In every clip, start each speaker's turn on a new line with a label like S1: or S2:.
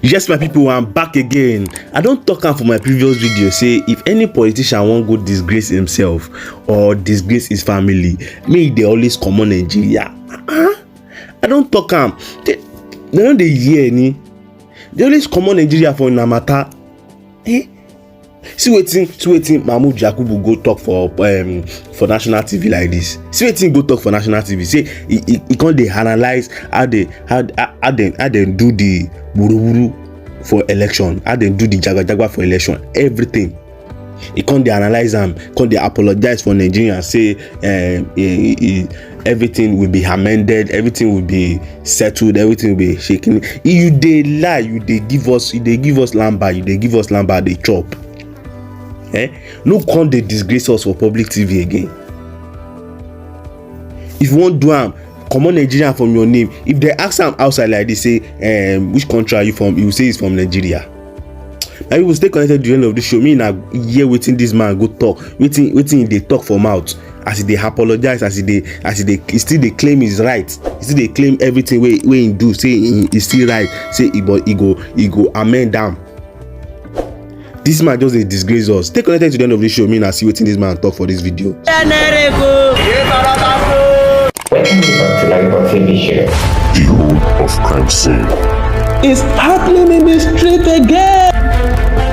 S1: Yes, my people, I'm back again. I don't talk am for my previous video say if any politician won't go disgrace himself or disgrace his family, me they always come on Nigeria. I don't talk am. They don't hear any. They always come on Nigeria for matter. See waiting Mahmoud Yakubu go talk for national TV like this. See waiting go talk for national TV. Say he can't they analyze how they do the buru for election, how they do the jaga for election, everything. He can't they analyze them, can't they apologize for Nigerians, say everything will be amended, everything will be settled, everything will be shaken. You they lie, you they give us lamba, they chop. No can't they disgrace us for public TV again. If you want do am, come on Nigerian from your name. If they ask am outside like this, say which country are you from, you say it's from Nigeria. And we will stay connected to the end of the show. Me na hear waiting this man go talk, waiting they talk for mouth, as they apologize, as they still they claim is right, still they claim everything we he do, say he still right, say he go amend them. This man just a disgrace us. Stay connected to the end of the show. Me now see waiting this man talk for this video.
S2: Welcome to Nigerian TV show.
S3: The whole of crime scene
S4: is happening in the street again.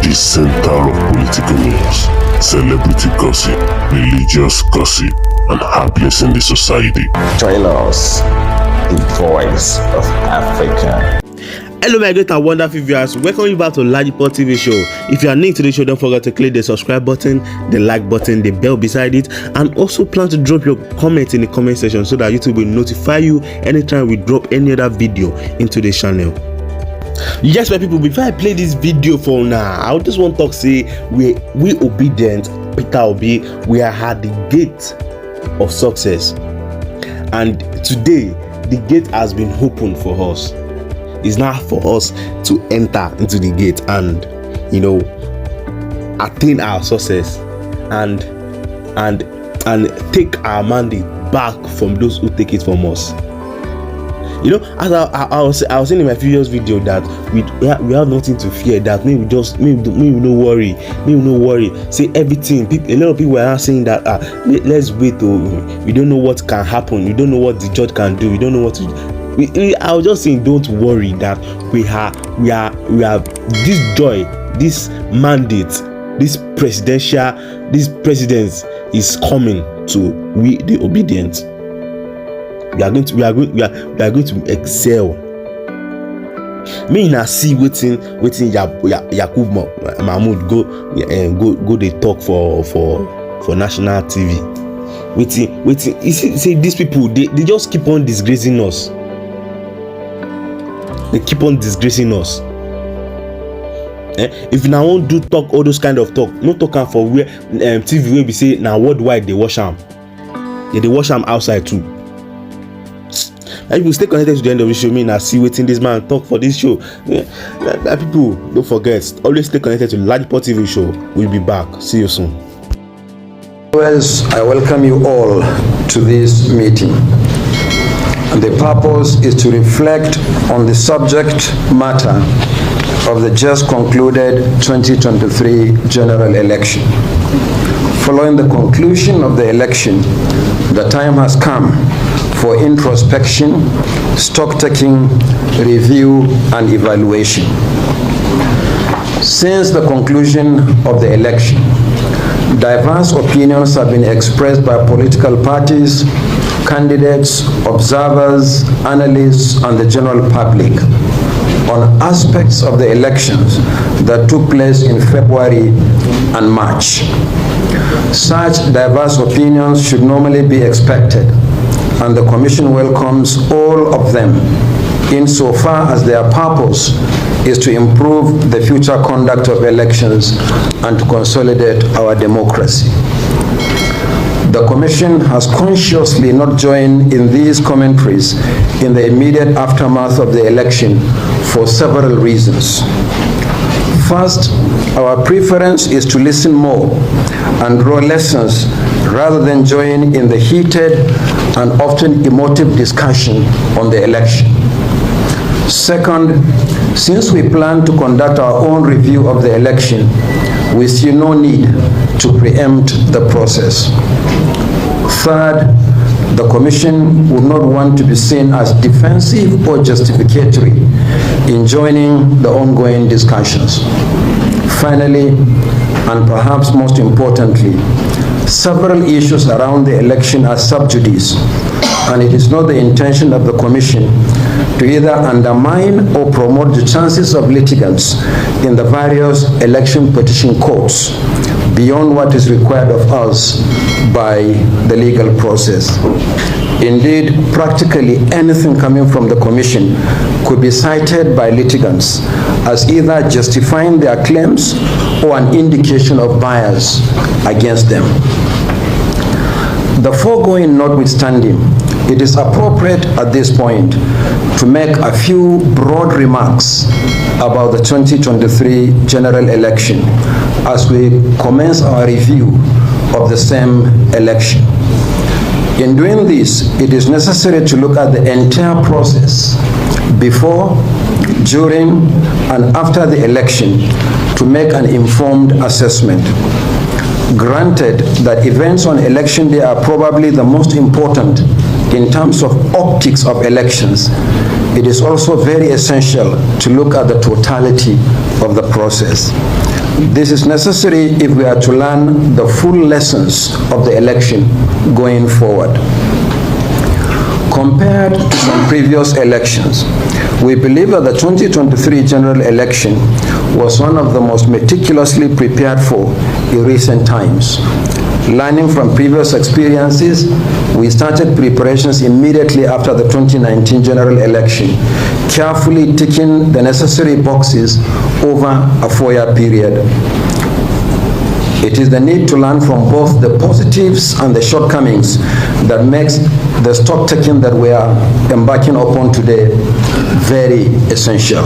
S3: The center of political news, celebrity gossip, religious gossip, and happiness in the society.
S5: Join us, the voice of Africa.
S1: Hello my great and wonderful viewers, welcome you back to Ladipot TV show. If you are new to the show, don't forget to click the subscribe button, the like button, the bell beside it, and also plan to drop your comment in the comment section so that YouTube will notify you anytime we drop any other video into the channel. Yes my people, before I play this video for now, I just want to talk, say we obedient Peter Obi, we are at the gate of success, and today the gate has been opened for us. It's not for us to enter into the gate and attain our success and take our mandate back from those who take it from us. As I was saying in my previous video that we have nothing to fear, that maybe no worry. Say everything. A lot of people are saying that let's wait. We don't know what can happen. We don't know what the judge can do. We don't know what to. I was just saying, don't worry that we have this joy, this mandate, this presidents is coming to we the obedient. We are going to excel. Me na see waiting Yakub Mahmoud go they talk for national TV. Waiting. You see these people they just keep on disgracing us. They keep on disgracing us. If you now won't do talk all those kind of talk, no talk for where TV will be say now worldwide they wash them. They wash them outside too. And if you stay connected to the end of the show, me now see waiting this man talk for this show. People, don't forget, always stay connected to Ladipot TV show. We'll be back. See you soon.
S6: I welcome you all to this meeting. And the purpose is to reflect on the subject matter of the just concluded 2023 general election. Following the conclusion of the election, the time has come for introspection, stock-taking, review, and evaluation. Since the conclusion of the election, diverse opinions have been expressed by political parties, candidates, observers, analysts, and the general public on aspects of the elections that took place in February and March. Such diverse opinions should normally be expected, and the Commission welcomes all of them insofar as their purpose is to improve the future conduct of elections and to consolidate our democracy. The Commission has consciously not joined in these commentaries in the immediate aftermath of the election for several reasons. First, our preference is to listen more and draw lessons rather than join in the heated and often emotive discussion on the election. Second, since we plan to conduct our own review of the election, we see no need to preempt the process. Third, the Commission would not want to be seen as defensive or justificatory in joining the ongoing discussions. Finally, and perhaps most importantly, several issues around the election are sub judice, and it is not the intention of the Commission to either undermine or promote the chances of litigants in the various election petition courts beyond what is required of us by the legal process. Indeed, practically anything coming from the Commission could be cited by litigants as either justifying their claims or an indication of bias against them. The foregoing notwithstanding, it is appropriate at this point to make a few broad remarks about the 2023 general election as we commence our review of the same election. In doing this, it is necessary to look at the entire process before, during, and after the election to make an informed assessment. Granted that events on election day are probably the most important in terms of optics of elections, it is also very essential to look at the totality of the process. This is necessary if we are to learn the full lessons of the election going forward. Compared to some previous elections, we believe that the 2023 general election was one of the most meticulously prepared for in recent times. Learning from previous experiences, we started preparations immediately after the 2019 general election, carefully ticking the necessary boxes over a 4-year period. It is the need to learn from both the positives and the shortcomings that makes the stock taking that we are embarking upon today very essential.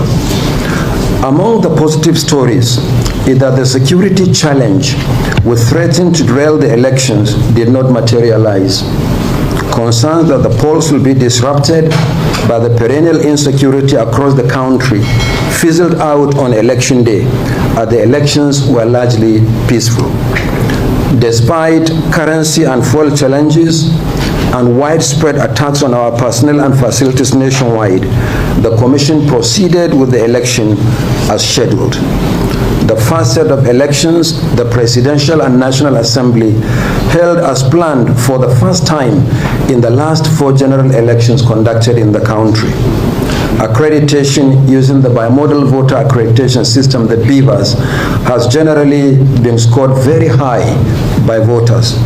S6: Among the positive stories is that the security challenge which threatened to derail the elections did not materialize. Concerns that the polls will be disrupted by the perennial insecurity across the country fizzled out on election day, as the elections were largely peaceful. Despite currency and fuel challenges and widespread attacks on our personnel and facilities nationwide, the Commission proceeded with the election as scheduled. The first set of elections, the Presidential and National Assembly, held as planned for the first time in the last 4 general elections conducted in the country. Accreditation using the bimodal voter accreditation system, the BVAS, has generally been scored very high by voters.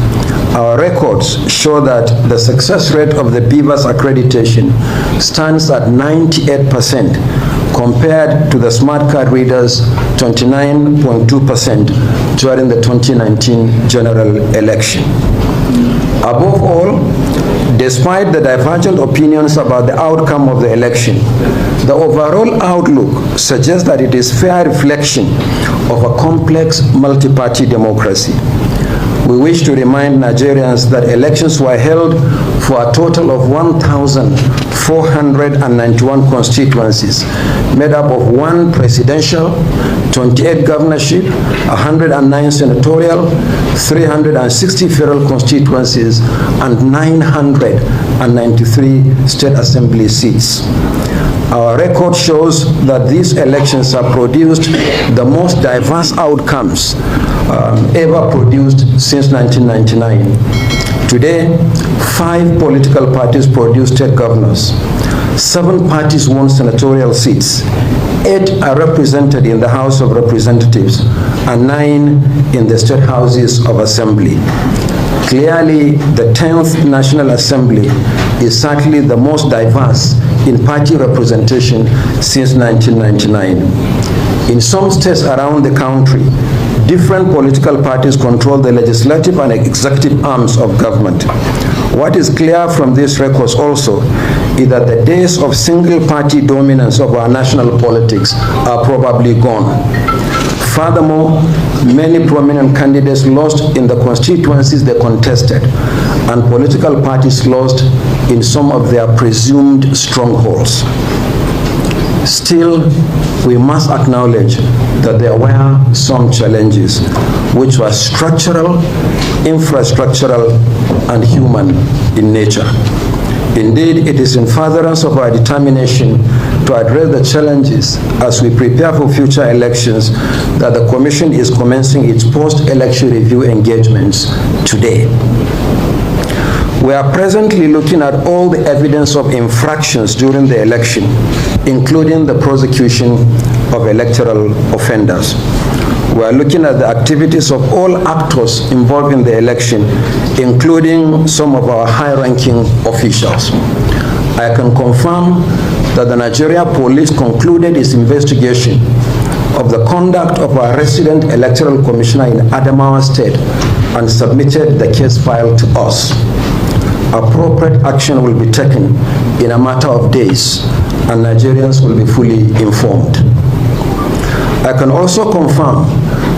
S6: Our records show that the success rate of the BVAS accreditation stands at 98% compared to the smart card readers' 29.2% during the 2019 general election. Above all, despite the divergent opinions about the outcome of the election, the overall outlook suggests that it is a fair reflection of a complex multi-party democracy. We wish to remind Nigerians that elections were held for a total of 1,491 constituencies, made up of 1 presidential, 28 governorship, 109 senatorial, 360 federal constituencies, and 993 state assembly seats. Our record shows that these elections have produced the most diverse outcomes ever produced since 1999. Today, 5 political parties produce state governors. 7 parties won senatorial seats. 8 are represented in the House of Representatives and 9 in the state houses of assembly. Clearly, the 10th National Assembly is certainly the most diverse in party representation since 1999. In some states around the country, different political parties control the legislative and executive arms of government. What is clear from these records also is that the days of single-party dominance of our national politics are probably gone. Furthermore, many prominent candidates lost in the constituencies they contested, and political parties lost in some of their presumed strongholds. Still, we must acknowledge that there were some challenges which were structural, infrastructural, and human in nature. Indeed, it is in furtherance of our determination to address the challenges as we prepare for future elections that the Commission is commencing its post-election review engagements today. We are presently looking at all the evidence of infractions during the election, including the prosecution of electoral offenders. We are looking at the activities of all actors involved in the election, including some of our high-ranking officials. I can confirm that the Nigeria Police concluded its investigation of the conduct of our resident electoral commissioner in Adamawa State and submitted the case file to us. Appropriate action will be taken in a matter of days, and Nigerians will be fully informed. I can also confirm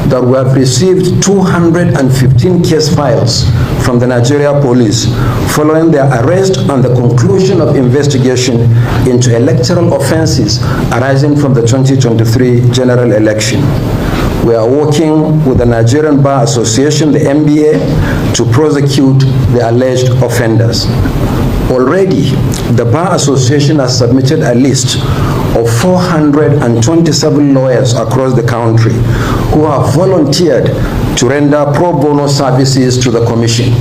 S6: that we have received 215 case files from the Nigeria Police following their arrest and the conclusion of investigation into electoral offenses arising from the 2023 general election. We are working with the Nigerian Bar Association, the NBA, to prosecute the alleged offenders. Already, the Bar Association has submitted a list of 427 lawyers across the country who have volunteered to render pro bono services to the Commission.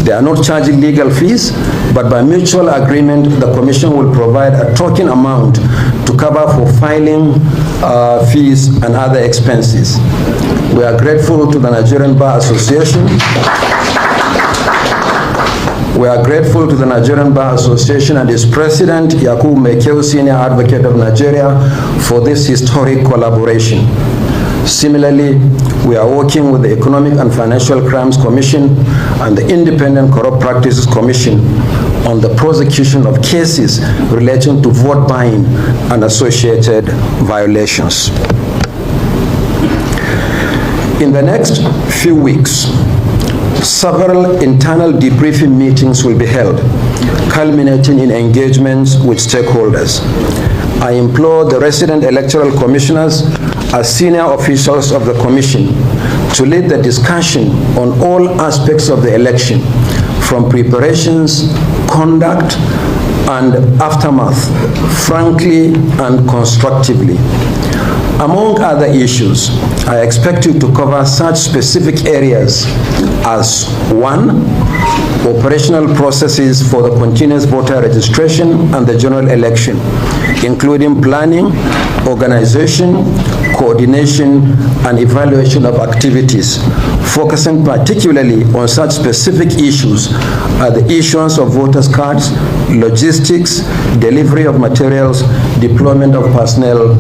S6: They are not charging legal fees, but by mutual agreement, the Commission will provide a token amount to cover for filing fees and other expenses. We are grateful to the Nigerian Bar Association. We are grateful to the Nigerian Bar Association and its president, Yakubu Mekeu, Senior Advocate of Nigeria, for this historic collaboration. Similarly, we are working with the Economic and Financial Crimes Commission and the Independent Corrupt Practices Commission on the prosecution of cases relating to vote buying and associated violations. In the next few weeks, several internal debriefing meetings will be held, culminating in engagements with stakeholders. I implore the resident electoral commissioners as senior officials of the Commission to lead the discussion on all aspects of the election, from preparations, conduct, and aftermath, frankly and constructively. Among other issues, I expect you to cover such specific areas as 1. Operational processes for the continuous voter registration and the general election, including planning, organization, coordination, and evaluation of activities, focusing particularly on such specific issues as the issuance of voters' cards, logistics, delivery of materials, deployment of personnel,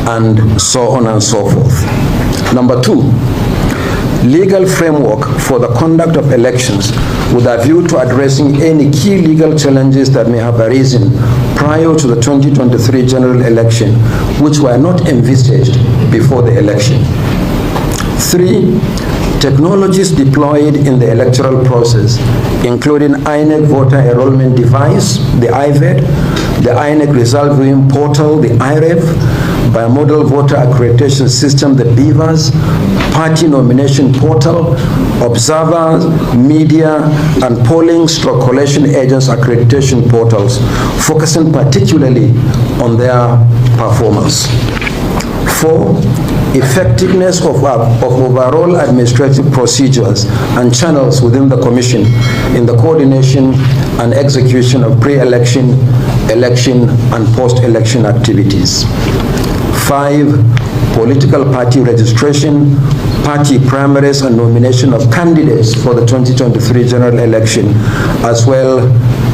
S6: and so on and so forth. Number 2, legal framework for the conduct of elections with a view to addressing any key legal challenges that may have arisen prior to the 2023 general election, which were not envisaged before the election. 3, technologies deployed in the electoral process, including Inec voter enrollment device, the IVED, the Inec result viewing portal, the IREV, bimodal voter accreditation system, the BVAS, party nomination portal, observers, media, and polling/collation agents accreditation portals, focusing particularly on their performance. 4, effectiveness of overall administrative procedures and channels within the Commission in the coordination and execution of pre-election, election, and post-election activities. 5, political party registration, party primaries, and nomination of candidates for the 2023 general election, as well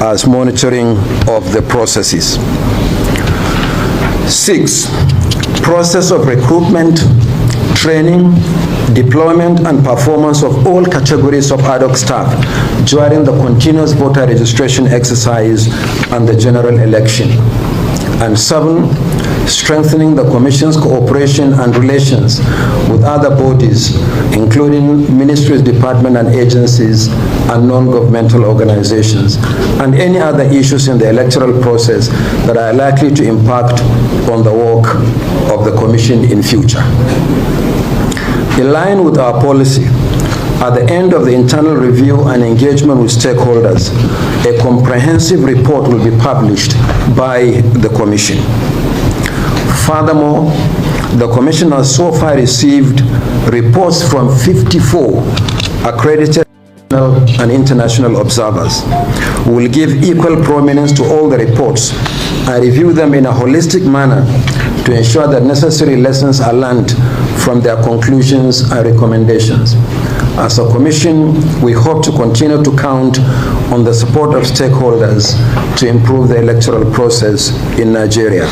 S6: as monitoring of the processes. 6, process of recruitment, training, deployment, and performance of all categories of ad hoc staff during the continuous voter registration exercise and the general election. And 7, strengthening the Commission's cooperation and relations with other bodies, including ministries, departments, and agencies, and non-governmental organizations, and any other issues in the electoral process that are likely to impact on the work of the Commission in future. In line with our policy, at the end of the internal review and engagement with stakeholders, a comprehensive report will be published by the Commission. Furthermore, the Commission has so far received reports from 54 accredited national and international observers. We will give equal prominence to all the reports and review them in a holistic manner to ensure that necessary lessons are learned from their conclusions and recommendations. As a Commission, we hope to continue to count on the support of stakeholders to improve the electoral process in Nigeria.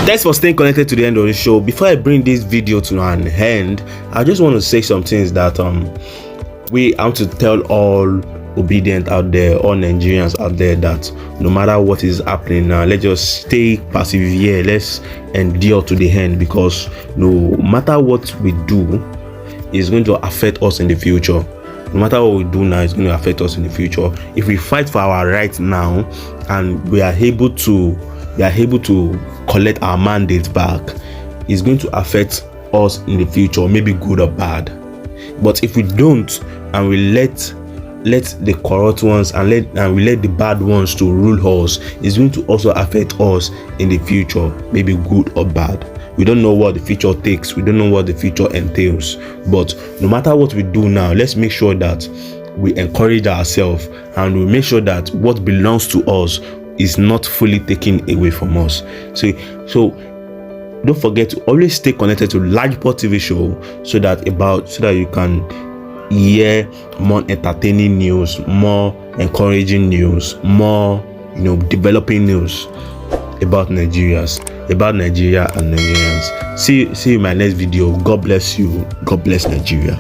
S1: Thanks for staying connected to the end of the show. Before I bring this video to an end, I just want to say some things that we have to tell all obedient out there, all Nigerians out there, that no matter what is happening now, let's just stay persevere, let's endure to the end, because no matter what we do, it's going to affect us in the future. No matter what we do now, it's going to affect us in the future. If we fight for our rights now and we are able to collect our mandate back, it's going to affect us in the future, maybe good or bad. But if we don't, and we let the corrupt ones and we let the bad ones to rule us, it's going to also affect us in the future, maybe good or bad. We don't know what the future takes, we don't know what the future entails. But no matter what we do now, let's make sure that we encourage ourselves and we make sure that what belongs to us is not fully taken away from us. So don't forget to always stay connected to Lajpot TV show so that you can hear more entertaining news, more encouraging news, more developing news about Nigeria and Nigerians. See you in my next video. God bless you. God bless Nigeria.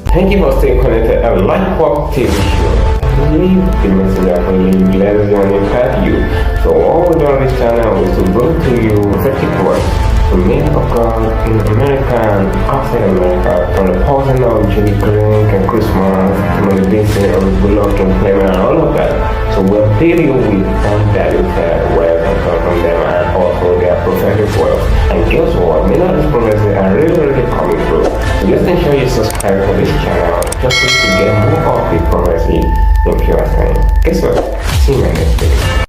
S2: Thank you for staying connected at Lifewalk TV show. Leave the message for you, bless you, and impact you. So all we do on this channel is to bring to you prophetic words from men of God in America and outside America, from the pausing of Judy Green and Christmas to the dancing of Bullock employment and all of that. So we'll pay you with undiluted words from them and also their prophetic words. And guess what? Many of these prophecies are really coming through. So just ensure you subscribe to this channel just to get more of the prophecy in pure time. Guess what? See you in my next video.